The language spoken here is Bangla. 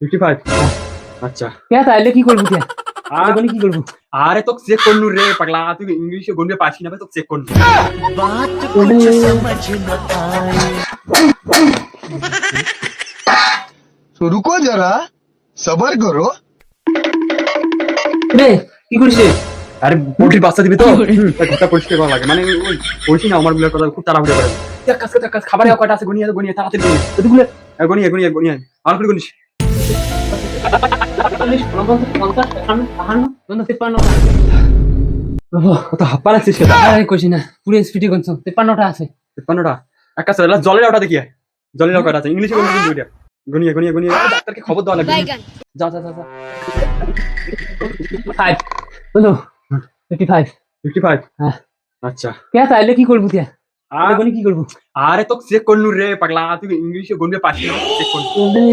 55। আচ্ছা কে তাইলে কি করবো কে আর বলি কি করবো আরে তো চেক করনু রে পাগলা, তুই ইংলিশে গন্ডে পারছি না, তো চেক করনু। बात कुछ समझ न आए। तो रुको जरा, सबर करो। রে কি করিস রে? আরে পোল্ট্রির বাচ্চা দিবি তো, তাই ঘরটা পরিষ্কার করা লাগে, মানে ওই বলছি না আমার গুলোর কথা খুব তাড়াহুড়ো করে। দেখ কাজ কাজ খাবারে কয়টা আছে, গনিয়ে গনিয়ে তাড়াতাড়ি গনিয়ে এতগুলো গনিয়ে গনিয়ে গনিয়ে আর করে গনিস। 40, 49, 50, 51, 52, 53। কত হাপ্পা লাগছিস সেটা? আরে কইছি না পুরো স্পিডে গুনছো 53টা আছে। 53টা। এক কাজ কর, জলের ওটা দেখি আয়। জলের কয়টা আছে ইংলিশে গনিয়ে কিন্তু ওইটা গনিয়ে গনিয়ে গনিয়ে ডাক্তারকে খবর দেওয়া লাগবে। যা যা যা যা। 5 বলো 55। 55। হ্যাঁ আচ্ছা কে তাইলে কি করবো কে আর বলি কি করবো? আরে তো চেক করনু রে পাগলা, তুই ইংলিশে গন্ডে পারছি না, চেক করনু। ওরে